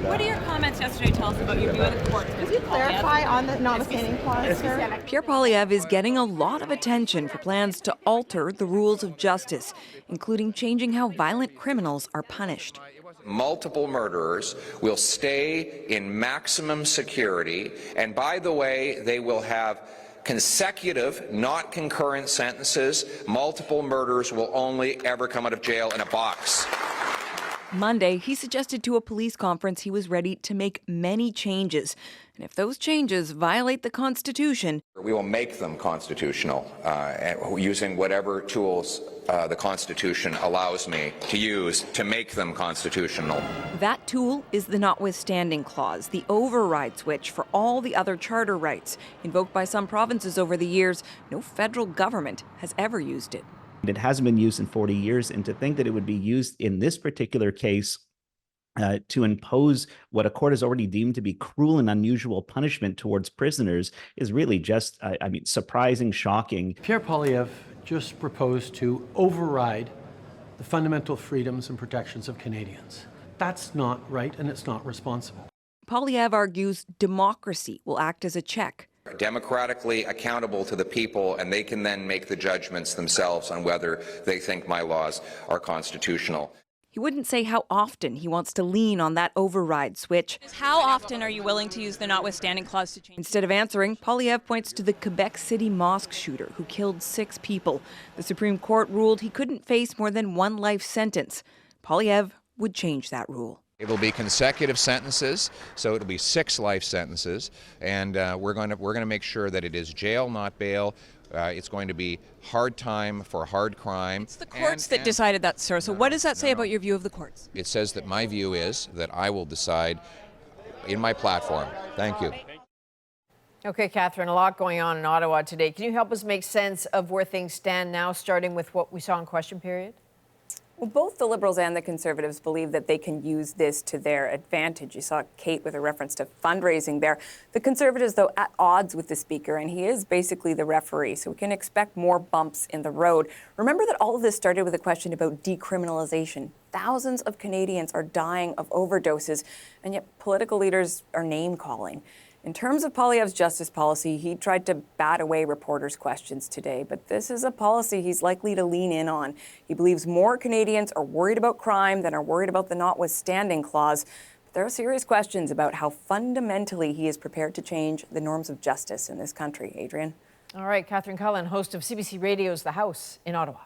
What are your comments yesterday tell us about your view of the court? Could you clarify on the notwithstanding clause, sir? Pierre Poilievre is getting a lot of attention for plans to alter the rules of justice, including changing how violent criminals are punished. Multiple murderers will stay in maximum security, and by the way, they will have consecutive, not concurrent sentences. Multiple murderers will only ever come out of jail in a box. Monday, he suggested to a police conference he was ready to make many changes. And if those changes violate the Constitution, we will make them constitutional, using whatever tools the Constitution allows me to use to make them constitutional. That tool is the notwithstanding clause, the override switch for all the other charter rights. Invoked by some provinces over the years, no federal government has ever used it. It hasn't been used in 40 years, and to think that it would be used in this particular case to impose what a court has already deemed to be cruel and unusual punishment towards prisoners is really just, surprising, shocking. Pierre Poilievre just proposed to override the fundamental freedoms and protections of Canadians. That's not right, and it's not responsible. Poilievre argues democracy will act as a check. Democratically accountable to the people, and they can then make the judgments themselves on whether they think my laws are constitutional. He wouldn't say how often he wants to lean on that override switch. How often are you willing to use the notwithstanding clause to change? Instead of answering, Poilievre points to the Quebec City mosque shooter who killed 6 people. The Supreme Court ruled he couldn't face more than 1 life sentence. Poilievre would change that rule. It will be consecutive sentences, so it'll be 6 life sentences, and we're going to make sure that it is jail, not bail. It's going to be hard time for hard crime. It's the courts that decided that, sir. So what does that say about your view of the courts? It says that my view is that I will decide in my platform. Thank you. Okay, Catherine, a lot going on in Ottawa today. Can you help us make sense of where things stand now, starting with what we saw in question period? Well, both the Liberals and the Conservatives believe that they can use this to their advantage. You saw Kate with a reference to fundraising there. The Conservatives, though, at odds with the Speaker, and he is basically the referee, so we can expect more bumps in the road. Remember that all of this started with a question about decriminalization. Thousands of Canadians are dying of overdoses, and yet political leaders are name-calling. In terms of Poilievre's justice policy, he tried to bat away reporters' questions today, but this is a policy he's likely to lean in on. He believes more Canadians are worried about crime than are worried about the notwithstanding clause. But there are serious questions about how fundamentally he is prepared to change the norms of justice in this country. Adrienne? All right, Catherine Cullen, host of CBC Radio's The House in Ottawa.